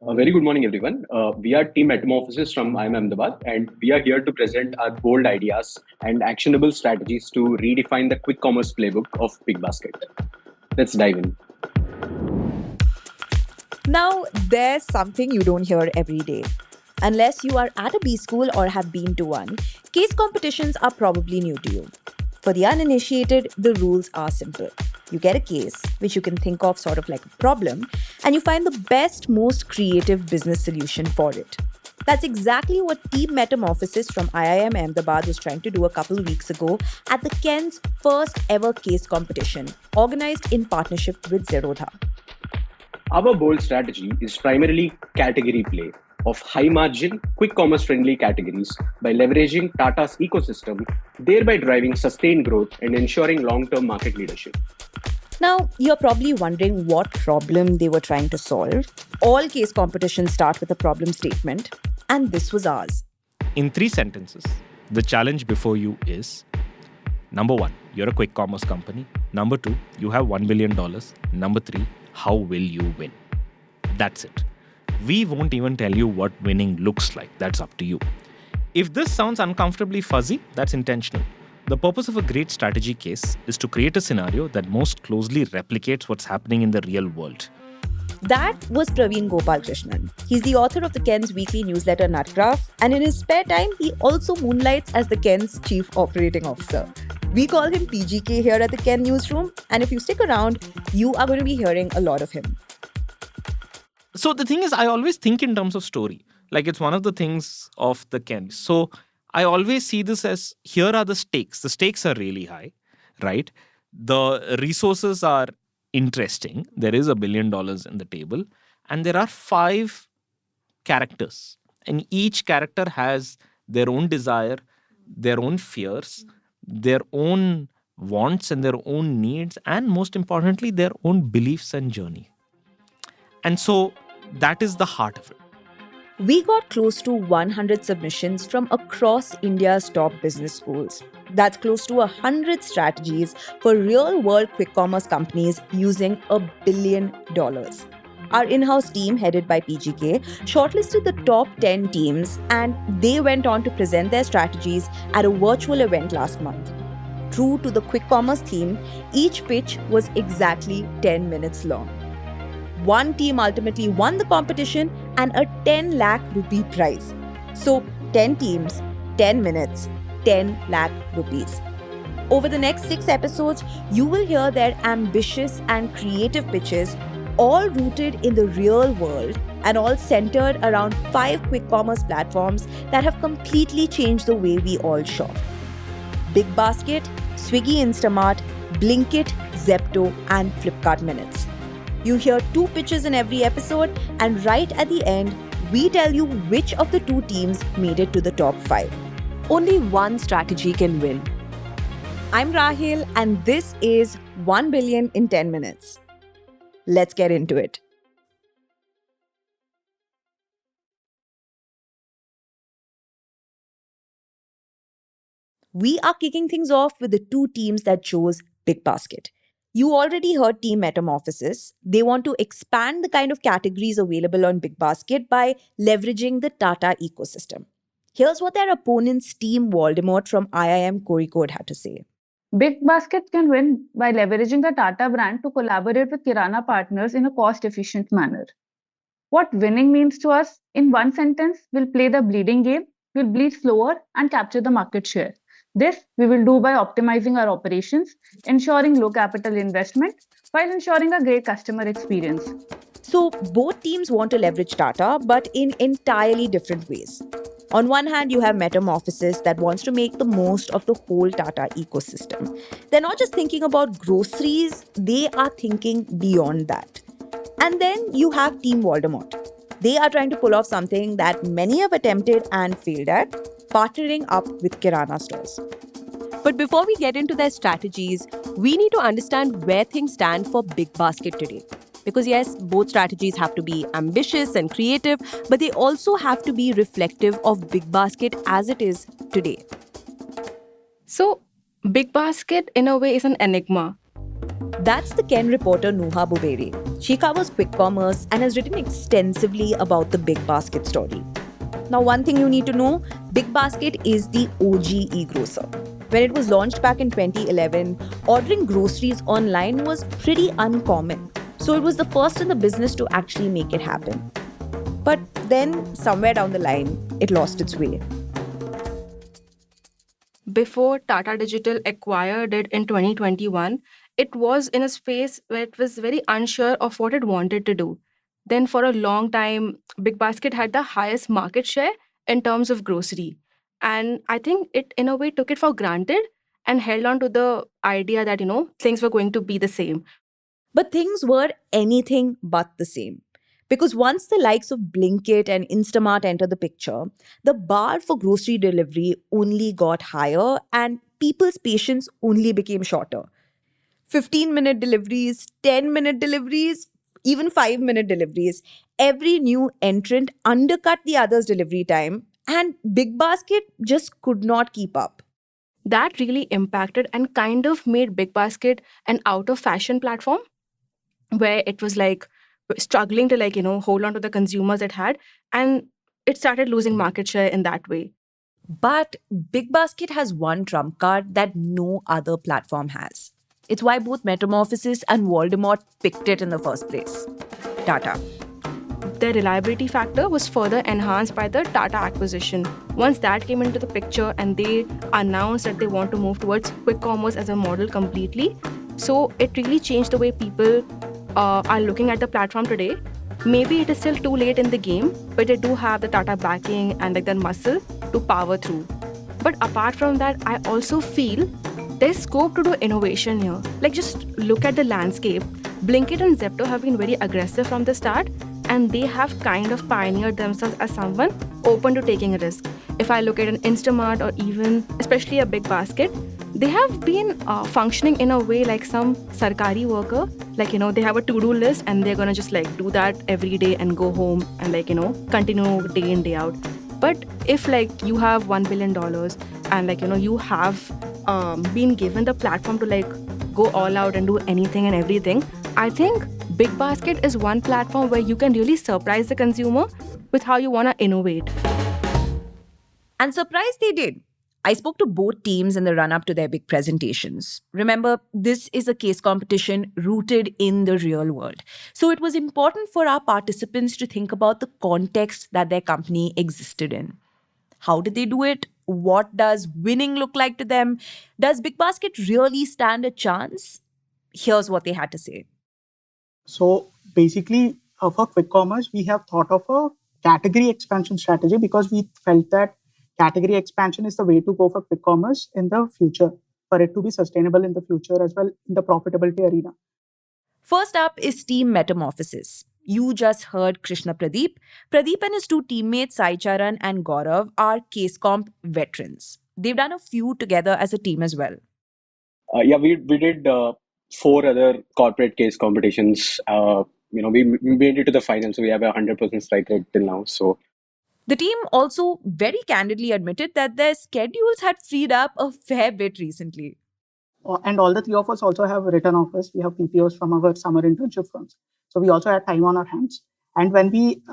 A very good morning, everyone. We are Team Metamorphosis from IIM Ahmedabad, and we are here to present our bold ideas and actionable strategies to redefine the quick commerce playbook of Bigbasket. Let's dive in. Now, there's something you don't hear every day. Unless you are at a B school or have been to one, case competitions are probably new to you. For the uninitiated, the rules are simple. You get a case, which you can think of sort of like a problem, and you find the best, most creative business solution for it. That's exactly what Team Metamorphosis from IIM Ahmedabad was trying to do a couple of weeks ago at the Ken's first ever case competition, organized in partnership with Zerodha. Our bold strategy is primarily category play of high margin, quick commerce friendly categories by leveraging Tata's ecosystem, thereby driving sustained growth and ensuring long term market leadership. Now, you're probably wondering what problem they were trying to solve. All case competitions start with a problem statement, and this was ours. In 3 sentences, the challenge before you is: number 1, you're a quick commerce company. Number 2, you have $1 billion. Number 3, how will you win? That's it. We won't even tell you what winning looks like. That's up to you. If this sounds uncomfortably fuzzy, that's intentional. The purpose of a great strategy case is to create a scenario that most closely replicates what's happening in the real world. That was Praveen Gopalkrishnan. He's the author of the Ken's weekly newsletter Nutgraph, and in his spare time, he also moonlights as the Ken's chief operating officer. We call him PGK here at the Ken newsroom, and if you stick around, you are going to be hearing a lot of him. So the thing is, I always think in terms of story. Like, it's one of the things of the Ken. So I always see this as, here are the stakes. The stakes are really high, right? The resources are interesting. There is $1 billion in the table. And there are 5 characters. And each character has their own desire, their own fears, their own wants and their own needs, and most importantly, their own beliefs and journey. And so that is the heart of it. We got close to 100 submissions from across India's top business schools. That's close to 100 strategies for real-world quick commerce companies using $1 billion. Our in-house team, headed by PGK, shortlisted the top 10 teams, and they went on to present their strategies at a virtual event last month. True to the quick commerce theme, each pitch was exactly 10 minutes long. One team ultimately won the competition and a 10 lakh rupee prize. So 10 teams, 10 minutes, 10 lakh rupees. Over the next 6 episodes, you will hear their ambitious and creative pitches, all rooted in the real world and all centered around 5 quick commerce platforms that have completely changed the way we all shop. Bigbasket, Swiggy Instamart, Blinkit, Zepto, and Flipkart Minutes. You hear 2 pitches in every episode, and right at the end, we tell you which of the 2 teams made it to the top 5. Only one strategy can win. I'm Rahel, and this is 1 billion in 10 minutes. Let's get into it. We are kicking things off with the 2 teams that chose Bigbasket. You already heard Team Metamorphosis. They want to expand the kind of categories available on Bigbasket by leveraging the Tata ecosystem. Here's what their opponents, Team Voldemort from IIM Kozhikode, had to say. Bigbasket can win by leveraging the Tata brand to collaborate with kirana partners in a cost-efficient manner. What winning means to us, in one sentence, we'll play the bleeding game, we'll bleed slower and capture the market share. This we will do by optimizing our operations, ensuring low capital investment, while ensuring a great customer experience. So both teams want to leverage Tata, but in entirely different ways. On one hand, you have Metamorphosis that wants to make the most of the whole Tata ecosystem. They're not just thinking about groceries, they are thinking beyond that. And then you have Team Voldemort. They are trying to pull off something that many have attempted and failed at, partnering up with kirana stores. But before we get into their strategies, we need to understand where things stand for Bigbasket today. Because yes, both strategies have to be ambitious and creative, but they also have to be reflective of Bigbasket as it is today. So, Bigbasket in a way is an enigma. That's the Ken reporter Nuha Buberi. She covers quick commerce and has written extensively about the Bigbasket story. Now, one thing you need to know, Bigbasket is the OG e-grocer. When it was launched back in 2011, ordering groceries online was pretty uncommon. So it was the first in the business to actually make it happen. But then, somewhere down the line, it lost its way. Before Tata Digital acquired it in 2021, it was in a space where it was very unsure of what it wanted to do. Then, for a long time, Bigbasket had the highest market share in terms of grocery. And I think it, in a way, took it for granted and held on to the idea that, things were going to be the same. But things were anything but the same. Because once the likes of Blinkit and Instamart entered the picture, the bar for grocery delivery only got higher and people's patience only became shorter. 15-minute deliveries, 10-minute deliveries, even 5-minute deliveries. Every new entrant undercut the other's delivery time, and Bigbasket just could not keep up. That really impacted and kind of made Bigbasket an out of fashion platform where it was like struggling to hold on to the consumers it had, and it started losing market share in that way. But Bigbasket has one trump card that no other platform has. It's why both Metamorphosis and Voldemort picked it in the first place. Tata. The reliability factor was further enhanced by the Tata acquisition. Once that came into the picture and they announced that they want to move towards quick commerce as a model completely, so it really changed the way people are looking at the platform today. Maybe it is still too late in the game, but they do have the Tata backing and that muscle to power through. But apart from that, I also feel there's scope to do innovation here. Just look at the landscape. Blinkit and Zepto have been very aggressive from the start, and they have kind of pioneered themselves as someone open to taking a risk. If I look at an Instamart or even especially a Bigbasket, they have been functioning in a way like some sarkari worker. They have a to-do list and they're gonna just do that every day and go home and continue day in, day out. But if you have $1 billion and you have been given the platform to go all out and do anything and everything, I think Bigbasket is one platform where you can really surprise the consumer with how you want to innovate. And surprise they did. I spoke to both teams in the run-up to their big presentations. Remember, this is a case competition rooted in the real world. So it was important for our participants to think about the context that their company existed in. How did they do it? What does winning look like to them? Does Bigbasket really stand a chance? Here's what they had to say. So basically, for quick commerce, we have thought of a category expansion strategy because we felt that category expansion is the way to go for quick commerce in the future, for it to be sustainable in the future as well in the profitability arena. First up is Team Metamorphosis. You just heard Krishna Pradeep. Pradeep and his two teammates, Sai Charan and Gaurav, are case comp veterans. They've done a few together as a team as well. We did 4 other corporate case competitions. We made it to the final, so we have a 100% strike rate till now. So the team also very candidly admitted that their schedules had freed up a fair bit recently. And all the three of us also have written offers. We have PPOs from our summer internship firms. So we also had time on our hands. And when we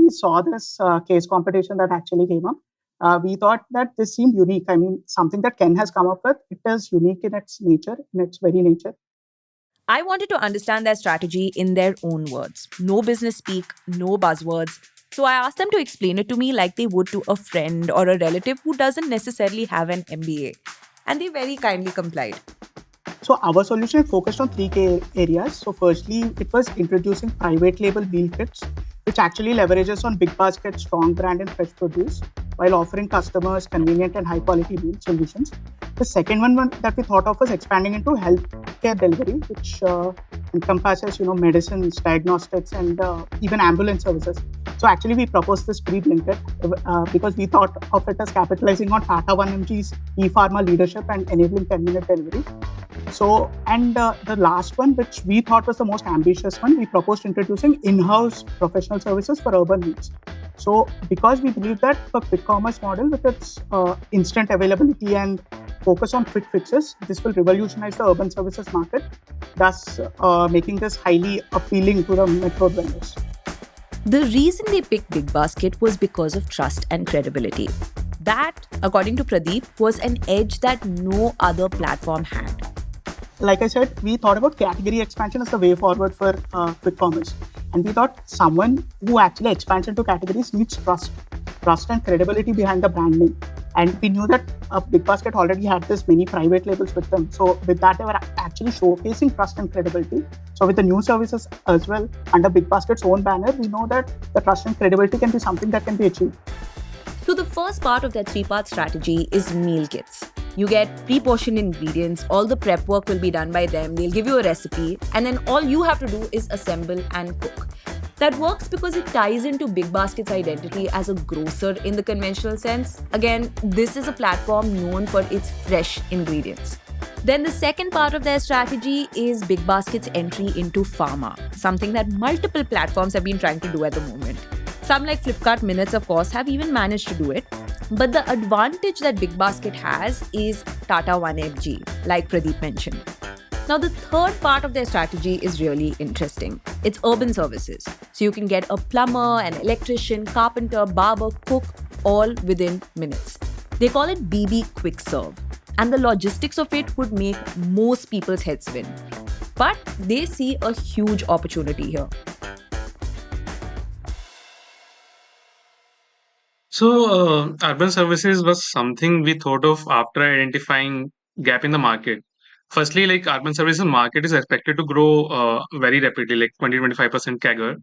saw this case competition that actually came up, we thought that this seemed unique. I mean, something that Ken has come up with, it is unique in its nature, in its very nature. I wanted to understand their strategy in their own words. No business speak, no buzzwords. So I asked them to explain it to me like they would to a friend or a relative who doesn't necessarily have an MBA. And they very kindly complied. So our solution focused on 3 key areas. So firstly, it was introducing private label meal kits, which actually leverages on Bigbasket's strong brand in fresh produce while offering customers convenient and high quality meal solutions. The second one that we thought of was expanding into healthcare delivery, which encompasses, medicines, diagnostics, and even ambulance services. So actually, we proposed this pre-Blinkit because we thought of it as capitalizing on Tata 1mg's e-pharma leadership and enabling 10-minute delivery. So, and the last one, which we thought was the most ambitious one, we proposed introducing in-house professional services for urban needs. So, because we believe that the quick commerce model with its instant availability and focus on quick fixes. This will revolutionize the urban services market, thus making this highly appealing to the metro dwellers. The reason they picked Bigbasket was because of trust and credibility. That, according to Pradeep, was an edge that no other platform had. Like I said, we thought about category expansion as the way forward for quick commerce. And we thought someone who actually expands into categories needs trust and credibility behind the brand name. And we knew that Bigbasket already had this many private labels with them. So with that, they were actually showcasing trust and credibility. So with the new services as well, under Bigbasket's own banner, we know that the trust and credibility can be something that can be achieved. So the first part of their 3-part strategy is meal kits. You get pre-portioned ingredients, all the prep work will be done by them, they'll give you a recipe, and then all you have to do is assemble and cook. That works because it ties into Bigbasket's identity as a grocer in the conventional sense. Again, this is a platform known for its fresh ingredients. Then the second part of their strategy is Bigbasket's entry into pharma, something that multiple platforms have been trying to do at the moment. Some like Flipkart Minutes, of course, have even managed to do it. But the advantage that Bigbasket has is Tata 1FG, like Pradeep mentioned. Now, the third part of their strategy is really interesting. It's urban services. So you can get a plumber, an electrician, carpenter, barber, cook, all within minutes. They call it BB Quick Serve. And the logistics of it would make most people's heads spin. But they see a huge opportunity here. So, urban services was something we thought of after identifying gap in the market. Firstly, like urban services market is expected to grow very rapidly, like 20-25% CAGR.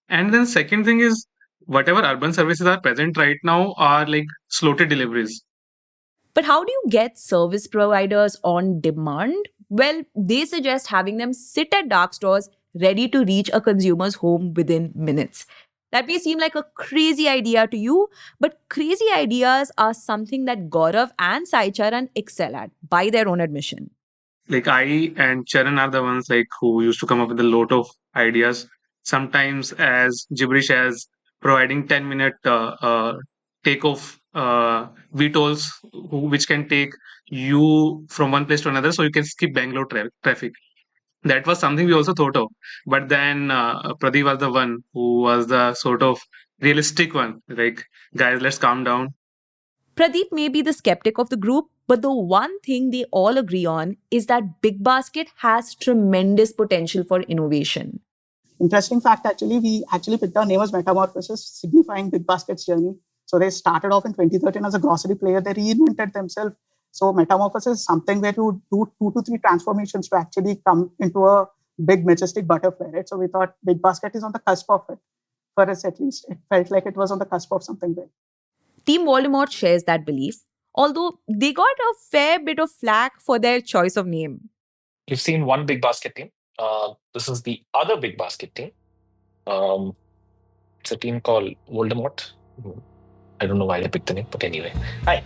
And then second thing is whatever urban services are present right now are like slotted deliveries. But how do you get service providers on demand? Well, they suggest having them sit at dark stores ready to reach a consumer's home within minutes. That may seem like a crazy idea to you, but crazy ideas are something that Gaurav and Sai Charan excel at by their own admission. Like I and Charan are the ones like who used to come up with a lot of ideas, sometimes as gibberish as providing 10-minute takeoff VTOLs, which can take you from one place to another, so you can skip Bangalore traffic. That was something we also thought of, but then Pradeep was the one who was the sort of realistic one. Like, guys, let's calm down. Pradeep may be the skeptic of the group, but the one thing they all agree on is that Bigbasket has tremendous potential for innovation. Interesting fact, actually, we actually picked our name as Metamorphosis, signifying Bigbasket's journey. So they started off in 2013 as a grocery player. They reinvented themselves. So Metamorphosis is something where you do 2 to 3 transformations to actually come into a big, majestic butterfly, right? So we thought Bigbasket is on the cusp of it. For us, at least, it felt like it was on the cusp of something big. Team Voldemort shares that belief, although they got a fair bit of flack for their choice of name. You've seen one Bigbasket team. This is the other Bigbasket team. It's a team called Voldemort. I don't know why they picked the name, but anyway. Hi.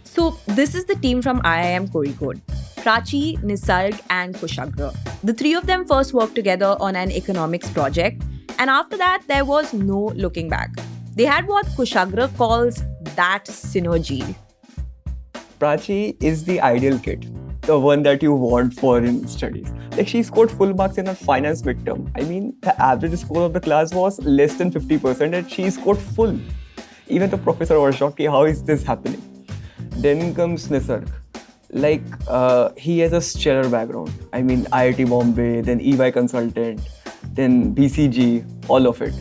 So this is the team from IIM Kozhikode. Prachi, Nisarg and Kushagra. The 3 of them first worked together on an economics project, and after that there was no looking back. They had what Kushagra calls that synergy. Prachi is the ideal kid, the one that you want for in studies. Like, she scored full marks in her finance midterm. I mean, the average score of the class was less than 50% and she scored full. Even the professor was shocked, how is this happening? Then comes Nisarg. Like, he has a stellar background. I mean, IIT Bombay, then EY consultant, then BCG, all of it.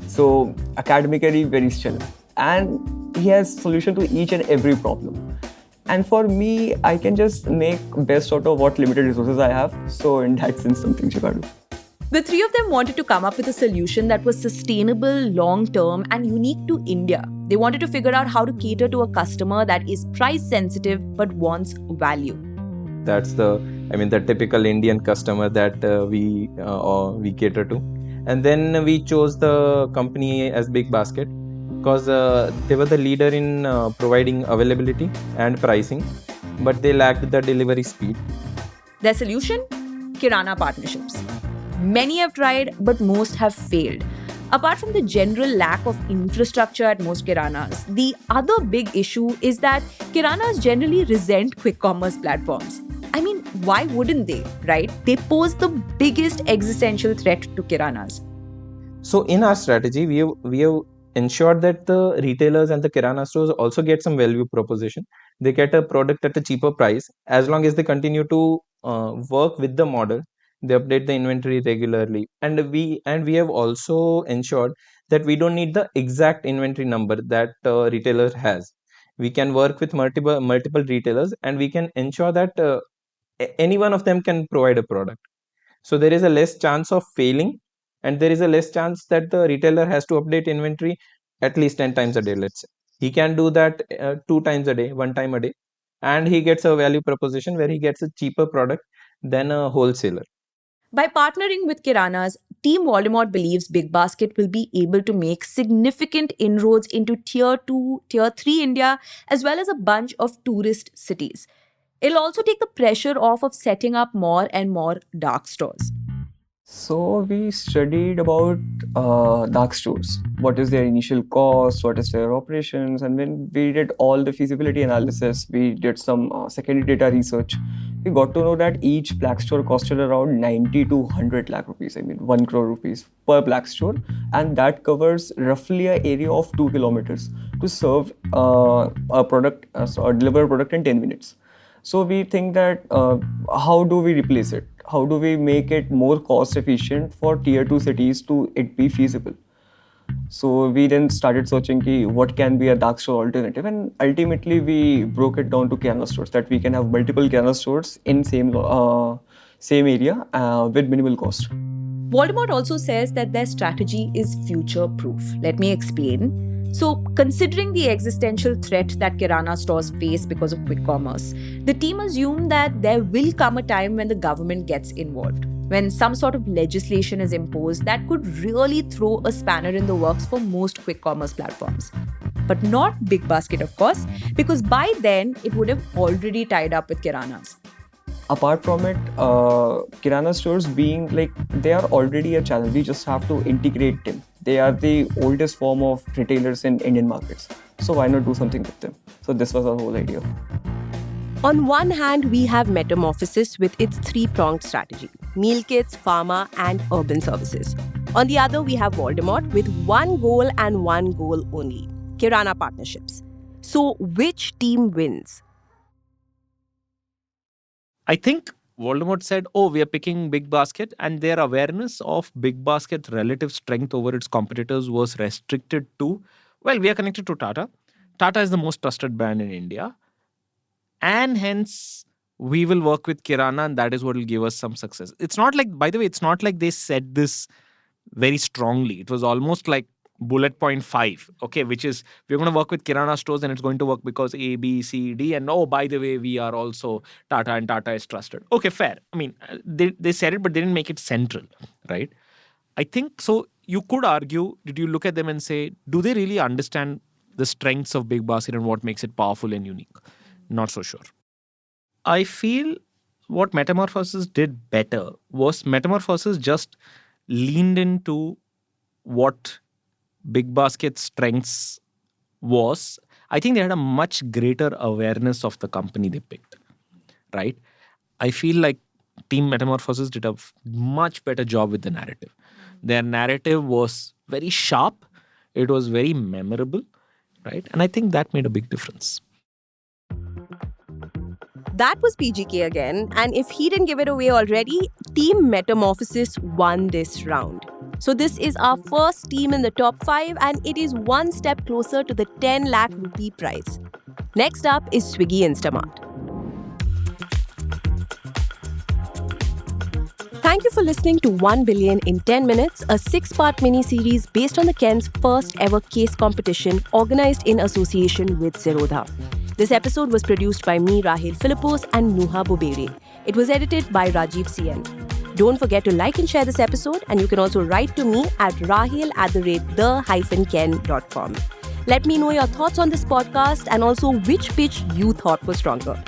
So, academically, very stellar. And he has solution to each and every problem. And for me, I can just make best out of what limited resources I have. So in that sense, something you gotta do. The 3 of them wanted to come up with a solution that was sustainable, long-term and unique to India. They wanted to figure out how to cater to a customer that is price-sensitive but wants value. That's the typical Indian customer that we cater to. And then we chose the company as Bigbasket because they were the leader in providing availability and pricing, but they lacked the delivery speed. Their solution? Kirana partnerships. Many have tried, but most have failed. Apart from the general lack of infrastructure at most kiranas, the other big issue is that kiranas generally resent quick commerce platforms. I mean, why wouldn't they, right? They pose the biggest existential threat to kiranas. So in our strategy, we have ensured that the retailers and the kirana stores also get some value proposition. They get a product at a cheaper price as long as they continue to work with the model. They update the inventory regularly, and we have also ensured that we don't need the exact inventory number that retailer has. We can work with multiple retailers, and we can ensure that any one of them can provide a product. So there is a less chance of failing, and there is a less chance that the retailer has to update inventory at least 10 times a day. Let's say he can do that 2 times a day, 1 time a day, and he gets a value proposition where he gets a cheaper product than a wholesaler. By partnering with kiranas, Team Voldemort believes Bigbasket will be able to make significant inroads into Tier 2, Tier 3 India, as well as a bunch of tourist cities. It'll also take the pressure off of setting up more and more dark stores. So we studied about dark stores. What is their initial cost? What is their operations? And when we did all the feasibility analysis, we did some secondary data research. We got to know that each black store costed around 90 to 100 lakh rupees. I mean, 1 crore rupees per black store, and that covers roughly an area of 2 kilometers to serve a product or deliver a product in 10 minutes. So we think that how do we replace it? How do we make it more cost efficient for tier 2 cities to it be feasible? So we then started searching what can be a dark store alternative, and ultimately we broke it down to kirana stores, that we can have multiple kirana stores in same area with minimal cost. Voldemort also says that their strategy is future-proof. Let me explain. So, considering the existential threat that kirana stores face because of quick commerce, the team assumed that there will come a time when the government gets involved, when some sort of legislation is imposed that could really throw a spanner in the works for most quick commerce platforms. But not Bigbasket, of course, because by then it would have already tied up with kiranas. Apart from it, kirana stores being like, they are already a challenge. We just have to integrate them. They are the oldest form of retailers in Indian markets. So why not do something with them? So this was our whole idea. On one hand, we have Metamorphosis with its three-pronged strategy: meal kits, pharma, and urban services. On the other, we have Voldemort with one goal and one goal only: kirana partnerships. So which team wins? I think Voldemort said, we are picking Bigbasket, and their awareness of Bigbasket's relative strength over its competitors was restricted to, we are connected to Tata. Tata is the most trusted brand in India. And hence, we will work with Kirana, and that is what will give us some success. It's not like, by the way, it's not like they said this very strongly. It was almost like bullet point 5, okay, which is we're going to work with kirana stores and it's going to work because A, B, C, D, and by the way, we are also Tata and Tata is trusted. Okay, fair. I mean, they said it, but they didn't make it central, right? I think so. You could argue, did you look at them and say, do they really understand the strengths of Bigbasket and what makes it powerful and unique? Not so sure. I feel what Metamorphosis did better was Metamorphosis just leaned into what Bigbasket's strengths was. I think they had a much greater awareness of the company they picked, right? I feel like Team Metamorphosis did a much better job with the narrative. Their narrative was very sharp. It was very memorable, right? And I think that made a big difference. That was PGK again. And if he didn't give it away already, Team Metamorphosis won this round. So this is our first team in the top 5, and it is one step closer to the 10 lakh rupee prize. Next up is Swiggy Instamart. Thank you for listening to 1 Billion in 10 Minutes, a 6-part mini-series based on the Ken's first ever case competition organized in association with Zerodha. This episode was produced by me, Rahel Philipose, and Nuha Bobere. It was edited by Rajiv CN. Don't forget to like and share this episode, and you can also write to me at rahel@the-ken.com. Let me know your thoughts on this podcast and also which pitch you thought was stronger.